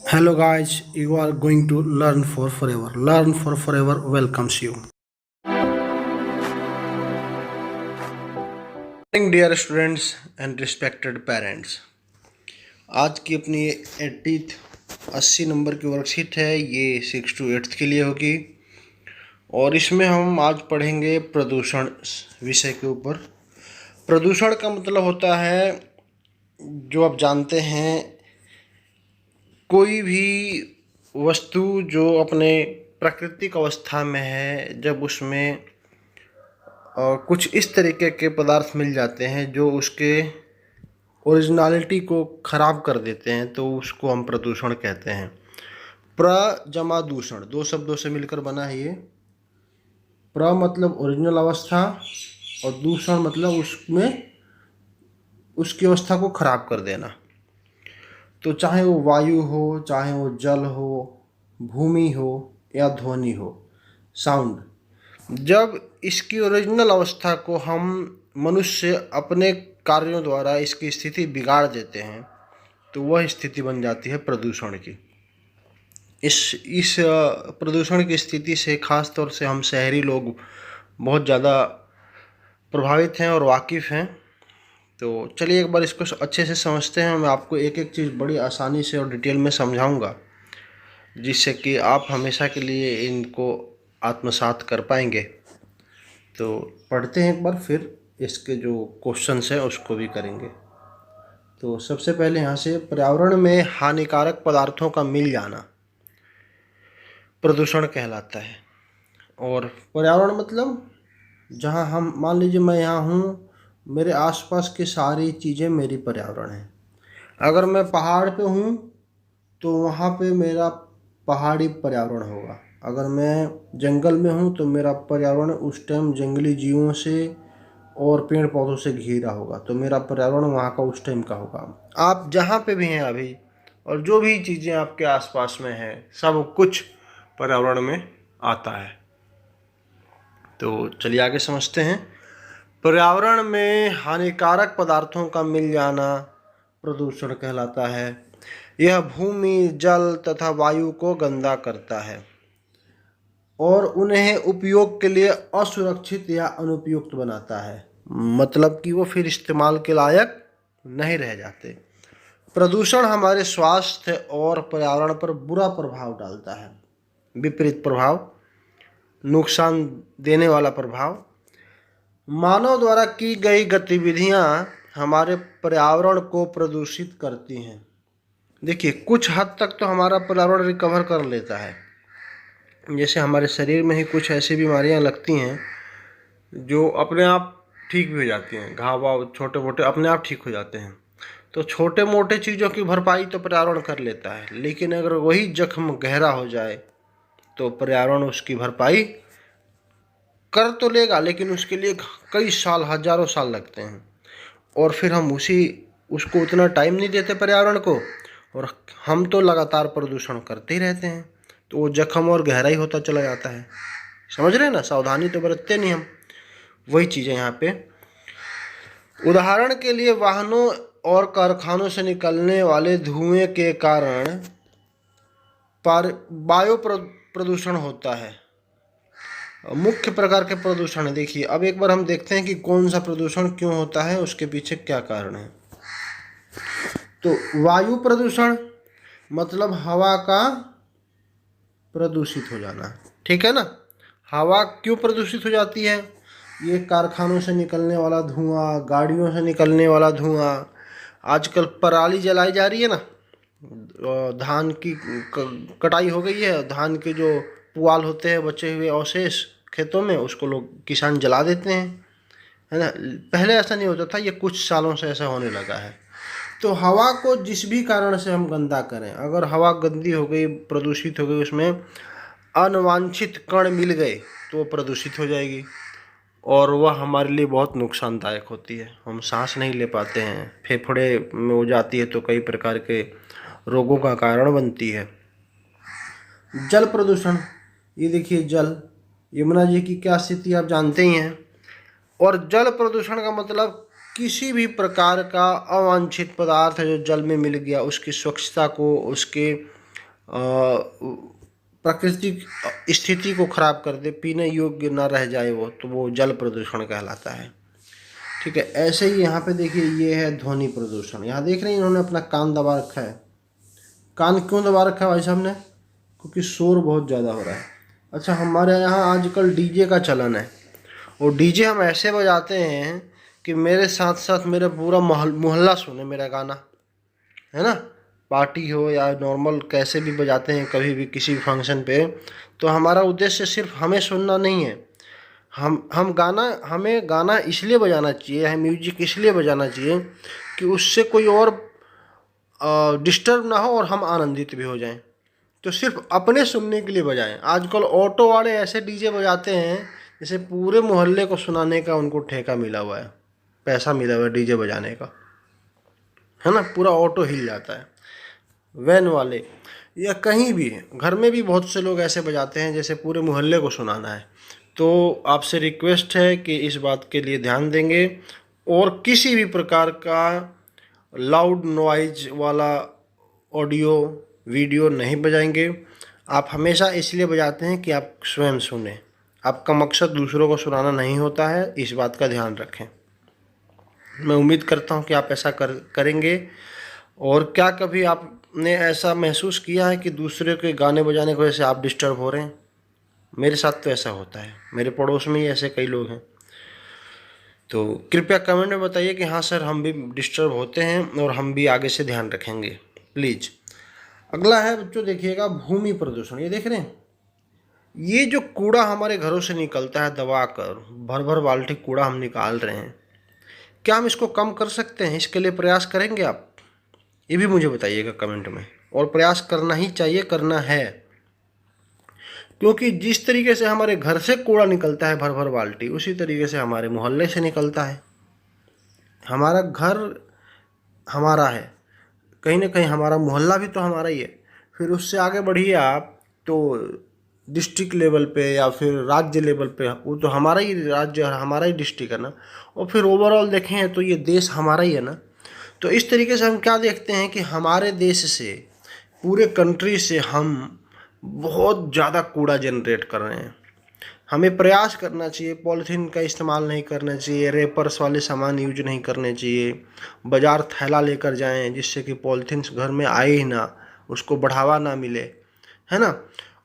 Hello guys, you are going to learn for forever. Learn for forever welcomes you. Morning dear students and respected parents. आज की अपनी 80 number की worksheet है। ये 6 to 8 के लिए होगी और इसमें हम आज पढ़ेंगे प्रदूषण विषय के ऊपर। प्रदूषण का मतलब होता है, जो आप जानते हैं, कोई भी वस्तु जो अपने प्राकृतिक अवस्था में है, जब उसमें कुछ इस तरीके के पदार्थ मिल जाते हैं जो उसके ओरिजिनलिटी को ख़राब कर देते हैं, तो उसको हम प्रदूषण कहते हैं। प्र जमा दूषण, दो शब्दों से मिलकर बना है ये। प्र मतलब ओरिजिनल अवस्था और दूषण मतलब उसमें उसकी अवस्था को ख़राब कर देना। तो चाहे वो वायु हो, चाहे वो जल हो, भूमि हो या ध्वनि हो, साउंड, जब इसकी ओरिजिनल अवस्था को हम मनुष्य अपने कार्यों द्वारा इसकी स्थिति बिगाड़ देते हैं, तो वह स्थिति बन जाती है प्रदूषण की। इस प्रदूषण की स्थिति से ख़ास तौर से हम शहरी लोग बहुत ज़्यादा प्रभावित हैं और वाकिफ़ हैं। तो चलिए एक बार इसको अच्छे से समझते हैं। मैं आपको एक एक चीज़ बड़ी आसानी से और डिटेल में समझाऊंगा, जिससे कि आप हमेशा के लिए इनको आत्मसात कर पाएंगे। तो पढ़ते हैं एक बार, फिर इसके जो क्वेश्चंस हैं उसको भी करेंगे। तो सबसे पहले यहाँ से, पर्यावरण में हानिकारक पदार्थों का मिल जाना प्रदूषण कहलाता है। और पर्यावरण मतलब जहाँ हम, मान लीजिए मैं यहाँ हूँ, मेरे आसपास की सारी चीज़ें मेरी पर्यावरण है। अगर मैं पहाड़ पे हूँ तो वहाँ पे मेरा पहाड़ी पर्यावरण होगा। अगर मैं जंगल में हूँ तो मेरा पर्यावरण उस टाइम जंगली जीवों से और पेड़ पौधों से घिरा होगा, तो मेरा पर्यावरण वहाँ का उस टाइम का होगा। आप जहाँ पे भी हैं अभी, और जो भी चीज़ें आपके आसपास में हैं, सब कुछ पर्यावरण में आता है। तो चलिए आगे समझते हैं। पर्यावरण में हानिकारक पदार्थों का मिल जाना प्रदूषण कहलाता है। यह भूमि, जल तथा वायु को गंदा करता है और उन्हें उपयोग के लिए असुरक्षित या अनुपयुक्त बनाता है। मतलब कि वो फिर इस्तेमाल के लायक नहीं रह जाते। प्रदूषण हमारे स्वास्थ्य और पर्यावरण पर बुरा प्रभाव डालता है। विपरीत प्रभाव, नुकसान देने वाला प्रभाव। मानव द्वारा की गई गतिविधियां हमारे पर्यावरण को प्रदूषित करती हैं। देखिए, कुछ हद तक तो हमारा पर्यावरण रिकवर कर लेता है। जैसे हमारे शरीर में ही कुछ ऐसी बीमारियां लगती हैं जो अपने आप ठीक भी हो जाती हैं। घाव वाव छोटे मोटे अपने आप ठीक हो जाते हैं। तो छोटे मोटे चीज़ों की भरपाई तो पर्यावरण कर लेता है, लेकिन अगर वही जख्म गहरा हो जाए तो पर्यावरण उसकी भरपाई कर तो लेगा, लेकिन उसके लिए कई साल, हजारों साल लगते हैं। और फिर हम उसको उतना टाइम नहीं देते पर्यावरण को, और हम तो लगातार प्रदूषण करते ही रहते हैं, तो वो जख्म और गहराई होता चला जाता है। समझ रहे हैं ना? सावधानी तो बरतते नहीं हम। वही चीज़ है यहाँ पे। उदाहरण के लिए, वाहनों और कारखानों से निकलने वाले धुएं के कारण वायु प्रदूषण होता है। मुख्य प्रकार के प्रदूषण है। देखिए, अब एक बार हम देखते हैं कि कौन सा प्रदूषण क्यों होता है, उसके पीछे क्या कारण है। तो वायु प्रदूषण मतलब हवा का प्रदूषित हो जाना, ठीक है ना? हवा क्यों प्रदूषित हो जाती है? ये कारखानों से निकलने वाला धुआं, गाड़ियों से निकलने वाला धुआं। आजकल पराली जलाई जा रही है ना, धान की कटाई हो गई है, धान के जो पुआल होते हैं, बचे हुए अवशेष खेतों में, उसको लोग किसान जला देते हैं, है ना? पहले ऐसा नहीं होता था, ये कुछ सालों से ऐसा होने लगा है। तो हवा को जिस भी कारण से हम गंदा करें, अगर हवा गंदी हो गई, प्रदूषित हो गई, उसमें अनवांछित कण मिल गए, तो वो प्रदूषित हो जाएगी और वह हमारे लिए बहुत नुकसानदायक होती है। हम सांस नहीं ले पाते हैं, फेफड़े में हो जाती है तो कई प्रकार के रोगों का कारण बनती है। जल प्रदूषण, ये देखिए जल, यमुना जी की क्या स्थिति आप जानते ही हैं। और जल प्रदूषण का मतलब किसी भी प्रकार का अवांछित पदार्थ जो जल में मिल गया, उसकी स्वच्छता को, उसके प्राकृतिक स्थिति को खराब कर दे, पीने योग्य ना रह जाए वो, तो वो जल प्रदूषण कहलाता है। ठीक है। ऐसे ही यहाँ पे देखिए ये है ध्वनि प्रदूषण। यहाँ देख रहे हैं इन्होंने अपना कान दबा रखा है। कान क्यों दबा रखा है भाई साहब ने? क्योंकि शोर बहुत ज़्यादा हो रहा है। अच्छा, हमारे यहाँ आजकल डीजे का चलन है, और डीजे हम ऐसे बजाते हैं कि मेरे साथ साथ मेरा पूरा मोहल्ला सुने मेरा गाना, है ना। पार्टी हो या नॉर्मल कैसे भी बजाते हैं कभी भी किसी भी फंक्शन पे, तो हमारा उद्देश्य सिर्फ हमें सुनना नहीं है। हमें गाना इसलिए बजाना चाहिए, हमें म्यूजिक इसलिए बजाना चाहिए कि उससे कोई और डिस्टर्ब ना हो और हम आनंदित भी हो जाएं। तो सिर्फ अपने सुनने के लिए बजाएं। आजकल ऑटो वाले ऐसे डीजे बजाते हैं जैसे पूरे मोहल्ले को सुनाने का उनको ठेका मिला हुआ है, पैसा मिला हुआ है डीजे बजाने का, है ना। पूरा ऑटो हिल जाता है। वैन वाले या कहीं भी, घर में भी बहुत से लोग ऐसे बजाते हैं जैसे पूरे मोहल्ले को सुनाना है। तो आपसे रिक्वेस्ट है कि इस बात के लिए ध्यान देंगे, और किसी भी प्रकार का लाउड नॉइज वाला ऑडियो वीडियो नहीं बजाएंगे। आप हमेशा इसलिए बजाते हैं कि आप स्वयं सुने, आपका मकसद दूसरों को सुनाना नहीं होता है, इस बात का ध्यान रखें। मैं उम्मीद करता हूं कि आप ऐसा करेंगे। और क्या कभी आपने ऐसा महसूस किया है कि दूसरे के गाने बजाने की वजह से आप डिस्टर्ब हो रहे हैं? मेरे साथ तो ऐसा होता है, मेरे पड़ोस में ही ऐसे कई लोग हैं। तो कृपया कमेंट में बताइए कि हाँ सर, हम भी डिस्टर्ब होते हैं और हम भी आगे से ध्यान रखेंगे, प्लीज़। अगला है बच्चों, देखिएगा भूमि प्रदूषण। ये देख रहे हैं, ये जो कूड़ा हमारे घरों से निकलता है दबा कर, भर भर बाल्टी कूड़ा हम निकाल रहे हैं, क्या हम इसको कम कर सकते हैं? इसके लिए प्रयास करेंगे आप? ये भी मुझे बताइएगा कमेंट में। और प्रयास करना ही चाहिए, करना है, क्योंकि जिस तरीके से हमारे घर से कूड़ा निकलता है भर भर बाल्टी, उसी तरीके से हमारे मोहल्ले से निकलता है। हमारा घर हमारा है, कहीं ना कहीं हमारा मोहल्ला भी तो हमारा ही है। फिर उससे आगे बढ़िए आप तो डिस्ट्रिक्ट लेवल पे या फिर राज्य लेवल पे, वो तो हमारा ही राज्य, हमारा ही डिस्ट्रिक्ट है ना। और फिर ओवरऑल देखें तो ये देश हमारा ही है ना। तो इस तरीके से हम क्या देखते हैं कि हमारे देश से, पूरे कंट्री से हम बहुत ज़्यादा कूड़ा जनरेट कर रहे हैं। हमें प्रयास करना चाहिए, पॉलीथीन का इस्तेमाल नहीं करना चाहिए, रेपर्स वाले सामान यूज नहीं करने चाहिए, बाज़ार थैला लेकर जाएं जिससे कि पॉलीथीन घर में आए ही ना, उसको बढ़ावा ना मिले, है ना।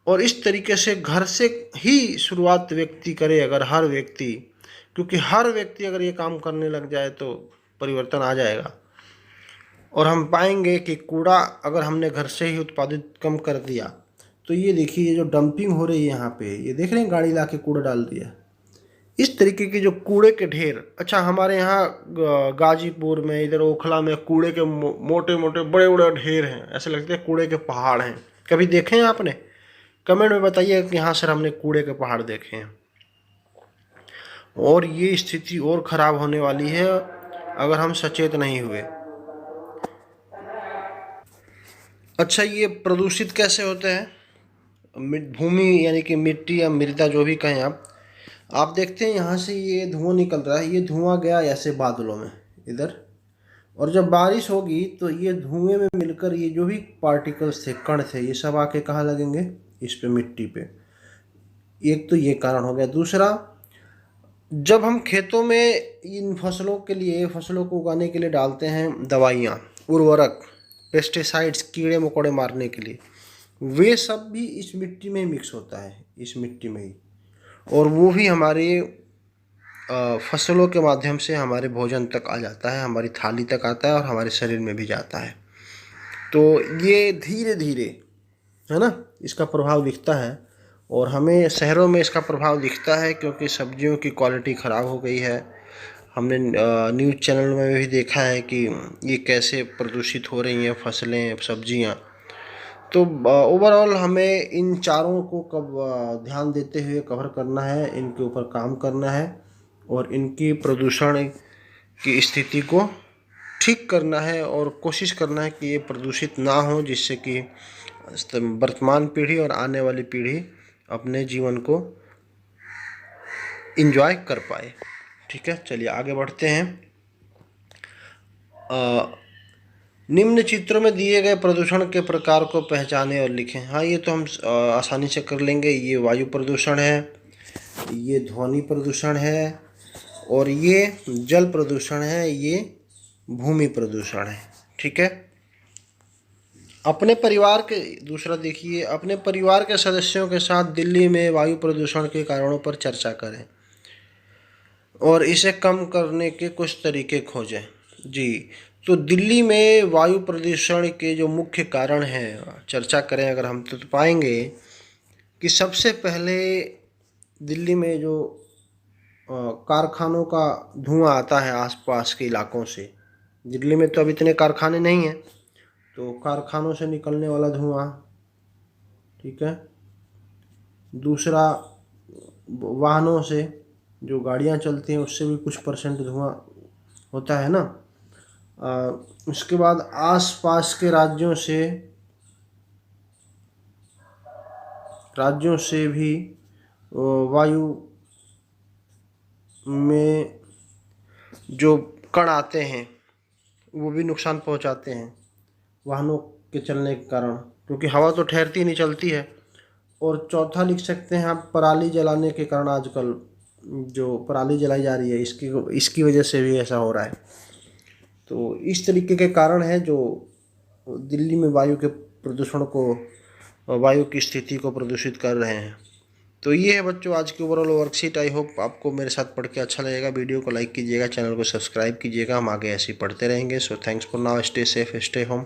और इस तरीके से घर से ही शुरुआत व्यक्ति करे, अगर हर व्यक्ति, क्योंकि हर व्यक्ति अगर ये काम करने लग जाए तो परिवर्तन आ जाएगा। और हम पाएंगे कि कूड़ा अगर हमने घर से ही उत्पादित कम कर दिया, तो ये देखिए, ये जो डंपिंग हो रही है यहाँ पे, ये देख रहे हैं गाड़ी ला के कूड़ा डाल दिया, इस तरीके के जो कूड़े के ढेर। अच्छा, हमारे यहाँ गाजीपुर में, इधर ओखला में कूड़े के मोटे मोटे बड़े बड़े ढेर हैं, ऐसे लगते हैं कूड़े के पहाड़ हैं। कभी देखे हैं आपने? कमेंट में बताइए कि हाँ सर, हमने कूड़े के पहाड़ देखे हैं। और ये स्थिति और ख़राब होने वाली है अगर हम सचेत नहीं हुए। अच्छा, ये प्रदूषित कैसे होते हैं? भूमि यानी कि मिट्टी या मृदा जो भी कहें आप देखते हैं यहाँ से ये धुआं निकल रहा है, ये धुआं गया ऐसे बादलों में इधर, और जब बारिश होगी तो ये धुएं में मिलकर ये जो भी पार्टिकल्स थे, कण थे, ये सब आके कहाँ लगेंगे? इस पे, मिट्टी पे। एक तो ये कारण हो गया। दूसरा, जब हम खेतों में इन फसलों के लिए, फसलों को उगाने के लिए डालते हैं दवाइयाँ, उर्वरक, पेस्टिसाइड्स, कीड़े मकोड़े मारने के लिए, वे सब भी इस मिट्टी में मिक्स होता है, इस मिट्टी में ही। और वो भी हमारे फसलों के माध्यम से हमारे भोजन तक आ जाता है, हमारी थाली तक आता है और हमारे शरीर में भी जाता है। तो ये धीरे धीरे, है ना, इसका प्रभाव दिखता है। और हमें शहरों में इसका प्रभाव दिखता है क्योंकि सब्जियों की क्वालिटी ख़राब हो गई है। हमने न्यूज़ चैनल में भी देखा है कि ये कैसे प्रदूषित हो रही हैं फसलें, सब्जियां। तो ओवरऑल हमें इन चारों को ध्यान देते हुए कवर करना है, इनके ऊपर काम करना है और इनकी प्रदूषण की स्थिति को ठीक करना है और कोशिश करना है कि ये प्रदूषित ना हो, जिससे कि वर्तमान पीढ़ी और आने वाली पीढ़ी अपने जीवन को एंजॉय कर पाए। ठीक है, चलिए आगे बढ़ते हैं। निम्न चित्रों में दिए गए प्रदूषण के प्रकार को पहचानें और लिखें। हाँ, ये तो हम आसानी से कर लेंगे। ये वायु प्रदूषण है, ये ध्वनि प्रदूषण है, और ये जल प्रदूषण है, ये भूमि प्रदूषण है। ठीक है। अपने परिवार के दूसरा देखिए, अपने परिवार के सदस्यों के साथ दिल्ली में वायु प्रदूषण के कारणों पर चर्चा करें और इसे कम करने के कुछ तरीके खोजें। जी, तो दिल्ली में वायु प्रदूषण के जो मुख्य कारण हैं चर्चा करें अगर हम, तो पाएंगे कि सबसे पहले दिल्ली में जो कारखानों का धुआं आता है आसपास के इलाकों से। दिल्ली में तो अब इतने कारखाने नहीं हैं, तो कारखानों से निकलने वाला धुआं। ठीक है। दूसरा, वाहनों से, जो गाड़ियां चलती हैं उससे भी कुछ परसेंट धुआं होता है ना। उसके बाद आसपास के राज्यों से भी वायु में जो कण आते हैं वो भी नुकसान पहुंचाते हैं वाहनों के चलने के कारण, क्योंकि हवा तो ठहरती नहीं, चलती है। और चौथा लिख सकते हैं आप, पराली जलाने के कारण आजकल जो पराली जलाई जा रही है इसकी वजह से भी ऐसा हो रहा है। तो इस तरीके के कारण है जो दिल्ली में वायु की स्थिति को प्रदूषित कर रहे हैं। तो ये है बच्चों आज की ओवरऑल वर्कशीट। आई होप आपको मेरे साथ पढ़ के अच्छा लगेगा। वीडियो को लाइक कीजिएगा, चैनल को सब्सक्राइब कीजिएगा, हम आगे ऐसे ही पढ़ते रहेंगे। So thanks for now, stay safe, stay home.